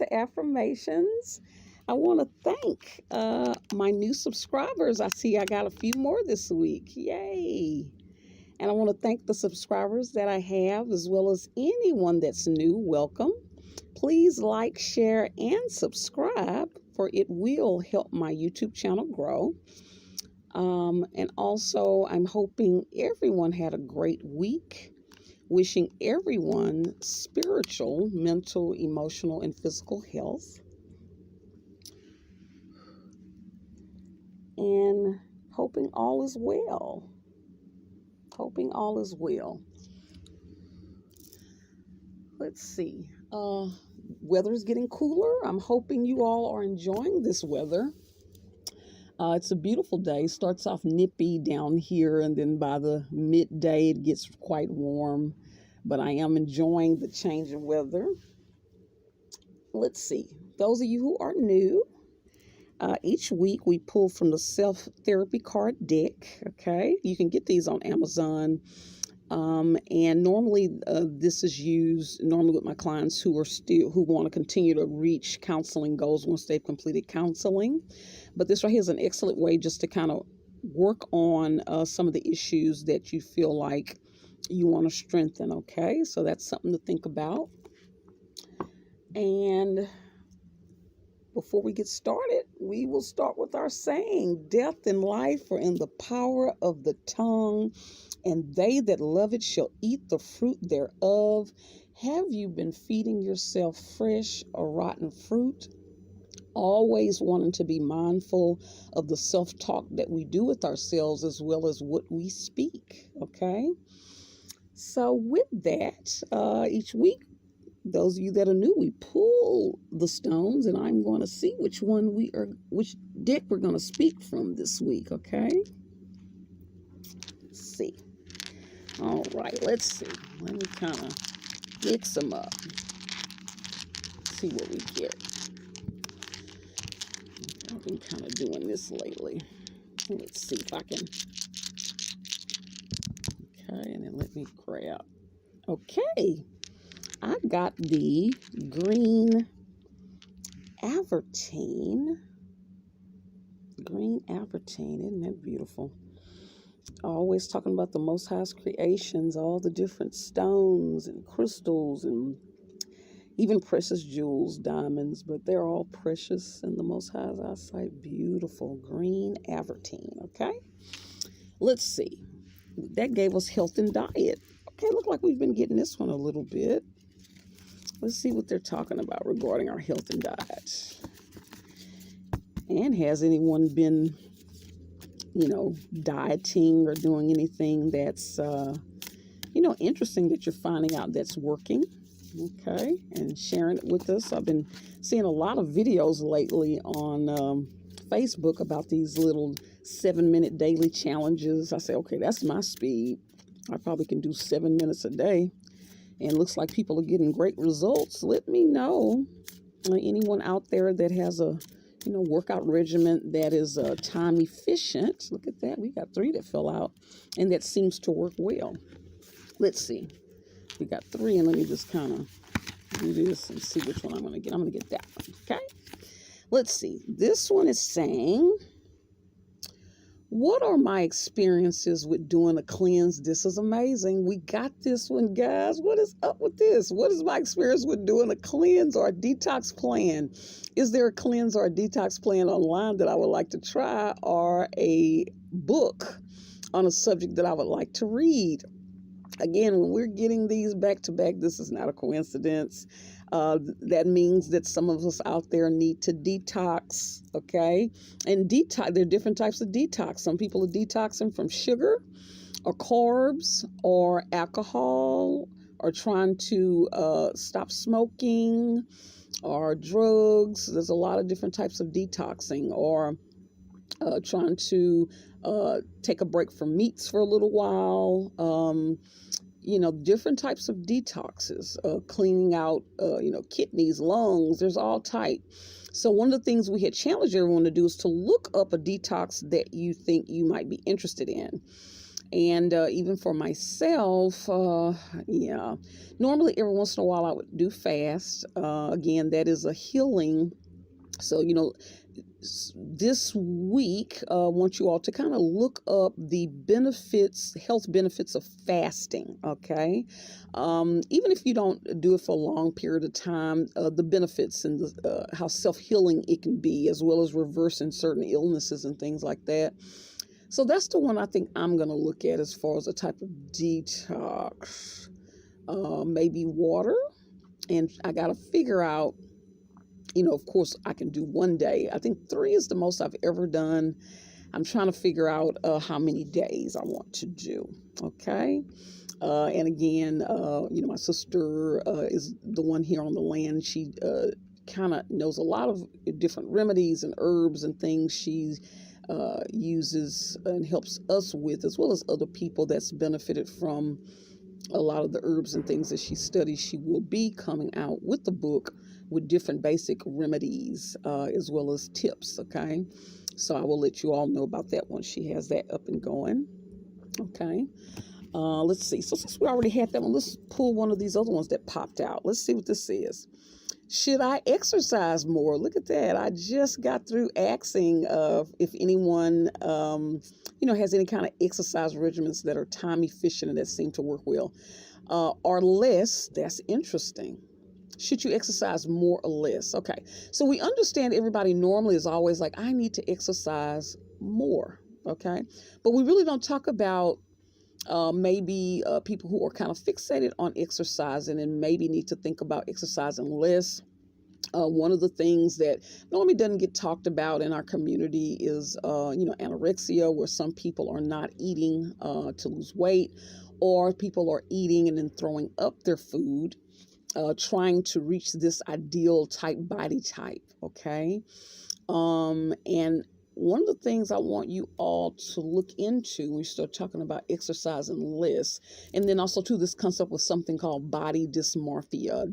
to affirmations. I want to thank my new subscribers. I see I got a few more this week. Yay! And I want to thank the subscribers that I have, as well as anyone that's new. Welcome. Please like, share, and subscribe, for it will help my YouTube channel grow. And also, I'm hoping everyone had a great week. Wishing everyone spiritual, mental, emotional, and physical health. And hoping all is well. Hoping all is well. Let's see. Weather is getting cooler. I'm hoping you all are enjoying this weather. It's a beautiful day. Starts off nippy down here, and then by the midday it gets quite warm. But I am enjoying the change in weather. Let's see. Those of you who are new, each week we pull from the self-therapy card deck. Okay, you can get these on Amazon. And normally this is used with my clients who want to continue to reach counseling goals once they've completed counseling. But this right here is an excellent way just to kind of work on some of the issues that you feel like you want to strengthen. Okay, so that's something to think about. And before we get started, we will start with our saying: death and life are in the power of the tongue, and they that love it shall eat the fruit thereof. Have you been feeding yourself fresh or rotten fruit? Always wanting to be mindful of the self-talk that we do with ourselves, as well as what we speak. Okay, so with that, each week, those of you that are new, we pull the stones, and I'm going to see which deck we're going to speak from this week. Okay, let's see. All right, let's see. Let me kind of mix them up. See what we get. I've been kind of doing this lately. Let's see if I can. Okay, and then let me grab. Okay, I got the green Avertine. Green Avertine, isn't that beautiful? Always talking about the Most High's creations, all the different stones and crystals and even precious jewels, diamonds, but they're all precious in the Most High's eyesight. Beautiful green Avertine. Okay, let's see. That gave us health and diet. Okay, look like we've been getting this one a little bit. Let's see what they're talking about regarding our health and diet. And has anyone been, dieting or doing anything that's, interesting that you're finding out that's working? Okay, and sharing it with us. I've been seeing a lot of videos lately on Facebook about these little 7-minute daily challenges. I say, okay, that's my speed. I probably can do 7 minutes a day. And it looks like people are getting great results. Let me know, anyone out there that has a, workout regimen that is time efficient. Look at that. We got 3 that fell out, and that seems to work well. Let's see. We got 3, and let me just kind of do this and see which one I'm going to get. I'm going to get that one. Okay. Let's see. This one is saying, what are my experiences with doing a cleanse? This is amazing. We got this one, guys. What is up with this? What is my experience with doing a cleanse or a detox plan? Is there a cleanse or a detox plan online that I would like to try, or a book on a subject that I would like to read? Again, when we're getting these back to back, this is not a coincidence. That means that some of us out there need to detox, okay? And there are different types of detox. Some people are detoxing from sugar or carbs or alcohol, or trying to stop smoking or drugs. There's a lot of different types of detoxing, or trying to take a break from meats for a little while. Different types of detoxes, cleaning out, kidneys, lungs. There's all type. So one of the things we had challenged everyone to do is to look up a detox that you think you might be interested in. And even for myself, yeah, normally every once in a while I would do fast. Again, that is a healing. So, this week, I want you all to kind of look up the benefits, health benefits of fasting, okay? Even if you don't do it for a long period of time, the benefits and how self-healing it can be, as well as reversing certain illnesses and things like that. So that's the one I think I'm going to look at as far as a type of detox. Maybe water. And I got to figure out, of course, I can do one day. I think 3 is the most I've ever done. I'm trying to figure out how many days I want to do. Okay. And again, my sister is the one here on the land. She kind of knows a lot of different remedies and herbs and things she uses and helps us with, as well as other people that's benefited from a lot of the herbs and things that she studies. She will be coming out with the book with different basic remedies as well as tips, okay? So I will let you all know about that once she has that up and going, okay? Let's see. So since we already had that one, let's pull one of these other ones that popped out. Let's see what this is. Should I exercise more? Look at that. I just got through asking if anyone, has any kind of exercise regimens that are time efficient and that seem to work well. Or less. That's interesting. Should you exercise more or less? Okay. So we understand everybody normally is always like, I need to exercise more. Okay. But we really don't talk about maybe people who are kind of fixated on exercising and maybe need to think about exercising less. One of the things that normally doesn't get talked about in our community is, anorexia, where some people are not eating to lose weight, or people are eating and then throwing up their food, trying to reach this ideal type body type. Okay. And one of the things I want you all to look into when you start talking about exercising less, and then also to this concept with something called body dysmorphia,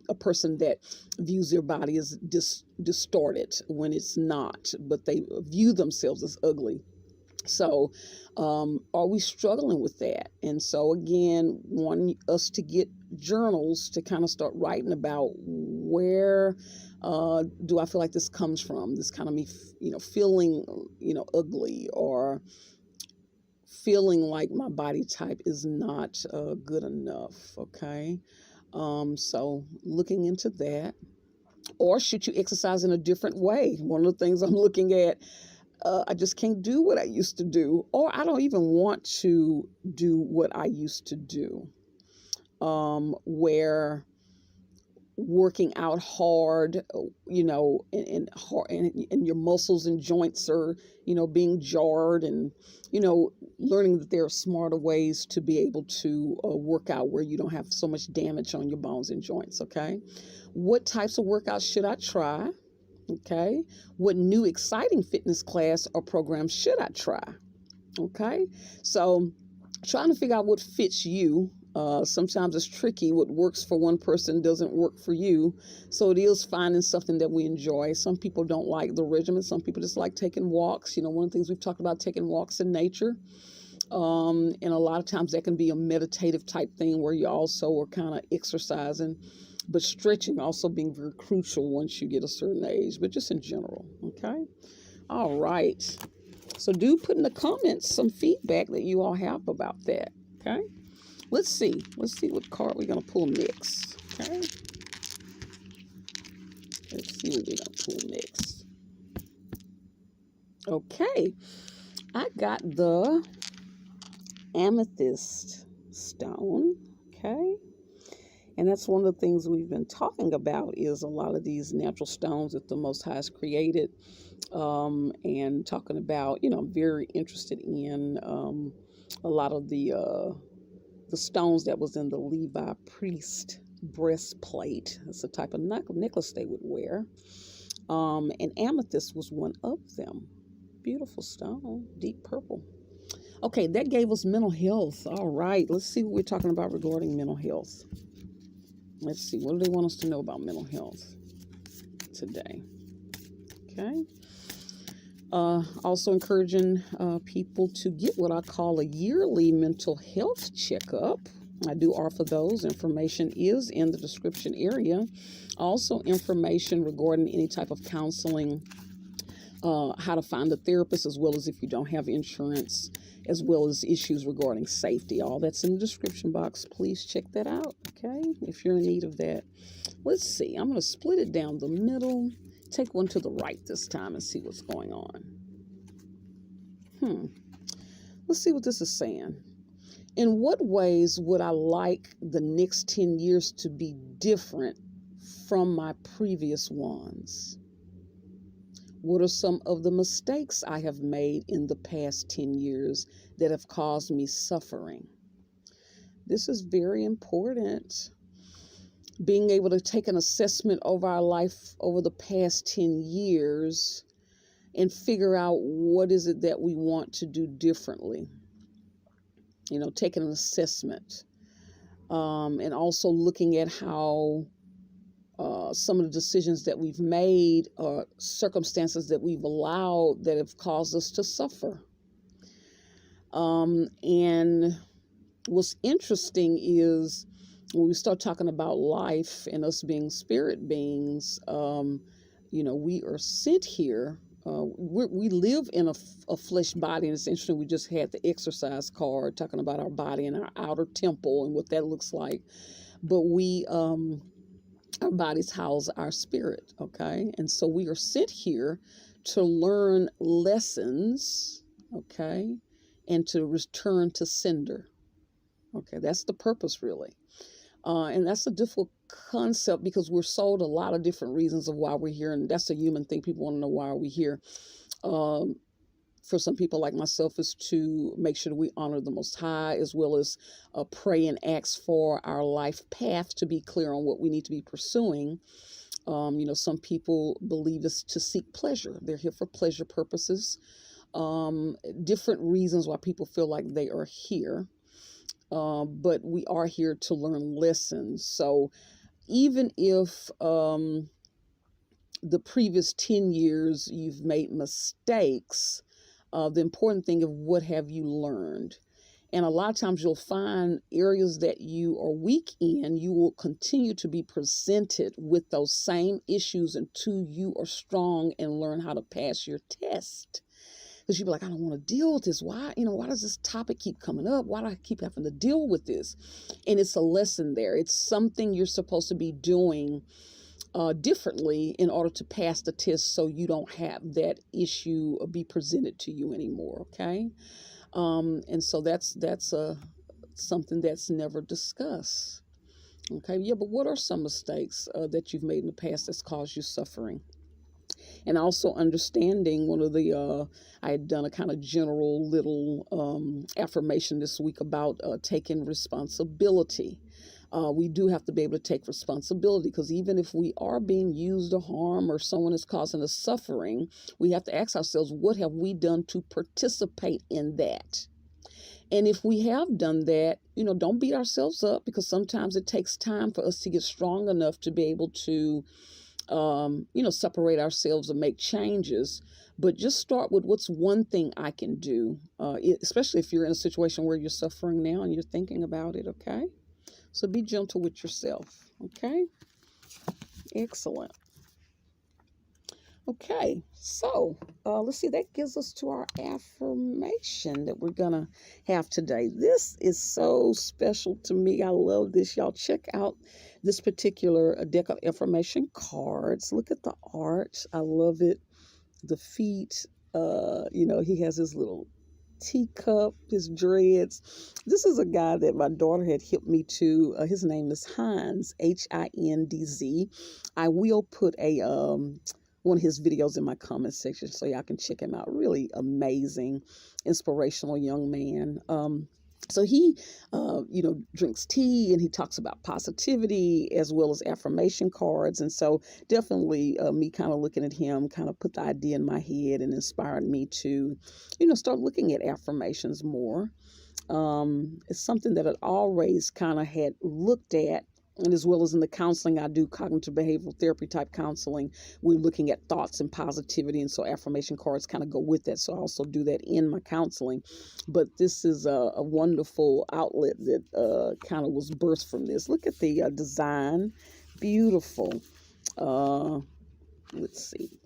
a person that views their body as distorted when it's not, but they view themselves as ugly. So, are we struggling with that? And so again, wanting us to get journals to kind of start writing about where do I feel like this comes from? This kind of me, feeling, ugly, or feeling like my body type is not good enough. Okay. So looking into that. Or should you exercise in a different way? One of the things I'm looking at, I just can't do what I used to do, or I don't even want to do what I used to do, where working out hard, and hard, and your muscles and joints are, being jarred, and, learning that there are smarter ways to be able to work out where you don't have so much damage on your bones and joints. Okay. What types of workouts should I try? Okay. What new exciting fitness class or program should I try? Okay. So trying to figure out what fits you. Sometimes it's tricky. What works for one person doesn't work for you. So it is finding something that we enjoy. Some people don't like the regimen. Some people just like taking walks. One of the things we've talked about, taking walks in nature. And a lot of times that can be a meditative type thing where you also are kind of exercising, but stretching also being very crucial once you get a certain age, but just in general. Okay. All right. So do put in the comments some feedback that you all have about that. Okay. Let's see what card we're going to pull next. Okay. Let's see what we're going to pull next. Okay. I got the amethyst stone. Okay. And that's one of the things we've been talking about is a lot of these natural stones that the Most High has created, and talking about, I'm very interested in a lot of the stones that was in the Levi priest breastplate. It's a type of necklace they would wear. And amethyst was one of them. Beautiful stone, deep purple. Okay, that gave us mental health. All right, let's see what we're talking about regarding mental health. Let's see, what do they want us to know about mental health today? Okay. Also encouraging people to get what I call a yearly mental health checkup. I do offer those. Information is in the description area. Also, information regarding any type of counseling, how to find a therapist, as well as if you don't have insurance, as well as issues regarding safety. All that's in the description box. Please check that out, okay, if you're in need of that. Let's see. I'm going to split it down the middle. Take one to the right this time and see what's going on. Let's see what this is saying. In what ways would I like the next 10 years to be different from my previous ones? What are some of the mistakes I have made in the past 10 years that have caused me suffering? This is very important. Being able to take an assessment of our life over the past 10 years and figure out what is it that we want to do differently. Taking an assessment. And also looking at how some of the decisions that we've made or circumstances that we've allowed that have caused us to suffer. And what's interesting is when we start talking about life and us being spirit beings, we are sent here. We live in a flesh body, and it's interesting. We just had the exercise card talking about our body and our outer temple and what that looks like. But our bodies house our spirit, okay? And so we are sent here to learn lessons, okay, and to return to sender. Okay, that's the purpose, really. And that's a difficult concept because we're sold a lot of different reasons of why we're here, and that's a human thing. People want to know why are we here. For some people like myself, is to make sure that we honor the Most High, as well as pray and ask for our life path to be clear on what we need to be pursuing. Some people believe it's to seek pleasure. They're here for pleasure purposes. Different reasons why people feel like they are here. But we are here to learn lessons. So even if the previous 10 years you've made mistakes, the important thing of what have you learned. And a lot of times you'll find areas that you are weak in, you will continue to be presented with those same issues until you are strong and learn how to pass your test. Because you'll be like, I don't want to deal with this. Why does this topic keep coming up? Why do I keep having to deal with this? And it's a lesson there. It's something you're supposed to be doing differently in order to pass the test, so you don't have that issue be presented to you anymore, okay? And so that's something that's never discussed, okay? Yeah, but what are some mistakes that you've made in the past that's caused you suffering? And also understanding I had done a kind of general little affirmation this week about taking responsibility. We do have to be able to take responsibility, because even if we are being used or harmed or someone is causing us suffering, we have to ask ourselves, what have we done to participate in that? And if we have done that, don't beat ourselves up, because sometimes it takes time for us to get strong enough to be able to separate ourselves and make changes. But just start with, what's one thing I can do, especially if you're in a situation where you're suffering now and you're thinking about it, okay? So be gentle with yourself, okay? Excellent. Okay, so let's see, that gives us to our affirmation that we're going to have today. This is so special to me. I love this. Y'all check out this particular deck of affirmation cards. Look at the art. I love it. The feet, he has his little teacup, his dreads. This is a guy that my daughter had hipped me to. His name is Hindz, Hindz. I will put one of his videos in my comment section so y'all can check him out. Really amazing, inspirational young man. So he, drinks tea, and he talks about positivity as well as affirmation cards. And so definitely me kind of looking at him kind of put the idea in my head and inspired me to, start looking at affirmations more. It's something that I always kind of had looked at And as well as in the counseling I do, cognitive behavioral therapy type counseling, we're looking at thoughts and positivity. And so affirmation cards kind of go with that. So I also do that in my counseling. But this is a wonderful outlet that kind of was birthed from this. Look at the design. Beautiful. Let's see.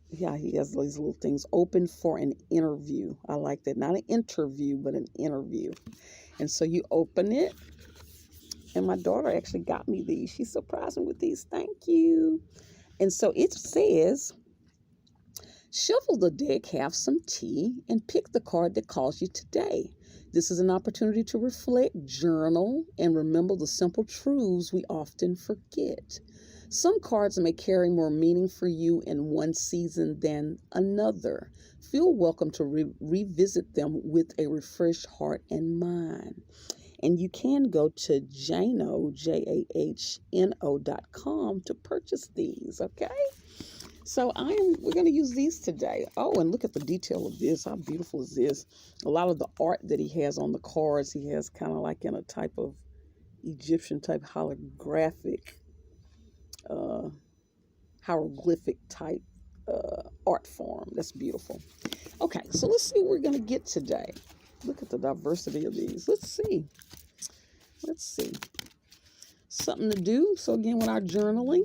Yeah, he has these little things open for an interview. I like that. Not an interview, but an interview. And so you open it. And my daughter actually got me these. She surprised me with these. Thank you. And so it says, shuffle the deck, have some tea, and pick the card that calls you today. This is an opportunity to reflect, journal, and remember the simple truths we often forget. Some cards may carry more meaning for you in one season than another. Feel welcome to revisit them with a refreshed heart and mind. And you can go to Jahno, JAHNO.com to purchase these, okay? So we're going to use these today. Oh, and look at the detail of this. How beautiful is this? A lot of the art that he has on the cards, he has kind of like in a type of Egyptian type holographic, hieroglyphic type art form. That's beautiful. Okay, so let's see what we're going to get today. Look at the diversity of these. Let's see. Something to do. So again, with our journaling,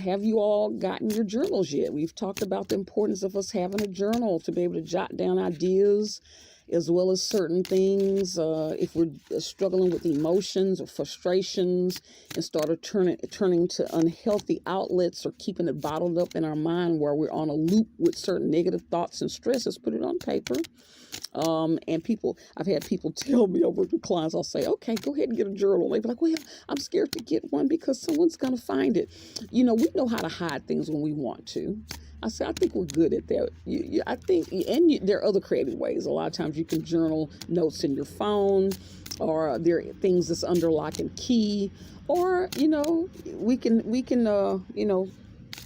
have you all gotten your journals yet? We've talked about the importance of us having a journal to be able to jot down ideas as well as certain things. If we're struggling with emotions or frustrations and started turning to unhealthy outlets or keeping it bottled up in our mind where we're on a loop with certain negative thoughts and stresses, put it on paper. And I've had people tell me, I work with clients, I'll say, okay, go ahead and get a journal. They'll be like, well, I'm scared to get one because someone's going to find it. We know how to hide things when we want to. I say, I think we're good at that. There are other creative ways. A lot of times you can journal notes in your phone, or there are things that's under lock and key, or, we can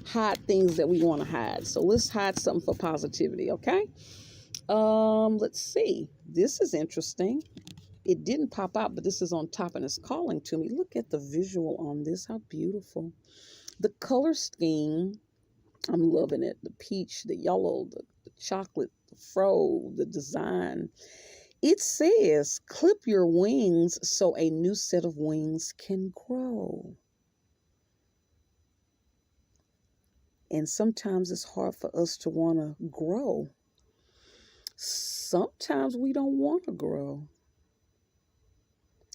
hide things that we want to hide. So let's hide something for positivity. Okay. Let's see. This is interesting. It didn't pop out, but this is on top and it's calling to me. Look at the visual on this. How beautiful. The color scheme, I'm loving it. The peach, the yellow, the chocolate, the fro, the design. It says, clip your wings so a new set of wings can grow. And sometimes it's hard for us to want to grow. Sometimes we don't want to grow.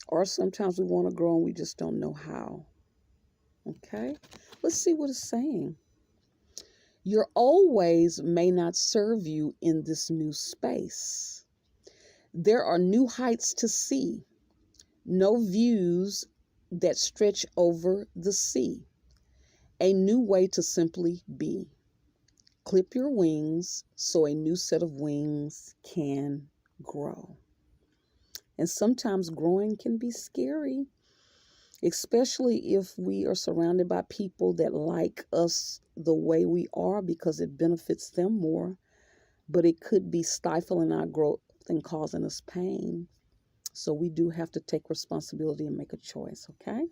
Or sometimes we want to grow and we just don't know how. Okay? Let's see what it's saying. Your old ways may not serve you in this new space. There are new heights to see. No views that stretch over the sea. A new way to simply be. Clip your wings so a new set of wings can grow. And sometimes growing can be scary, especially if we are surrounded by people that like us the way we are because it benefits them more. But it could be stifling our growth and causing us pain. So we do have to take responsibility and make a choice, okay?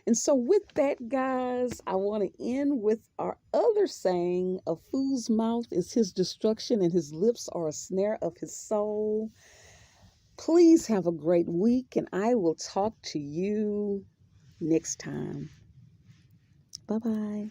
And so with that, guys, I want to end with our other saying, a fool's mouth is his destruction and his lips are a snare of his soul. Please have a great week, and I will talk to you next time. Bye-bye.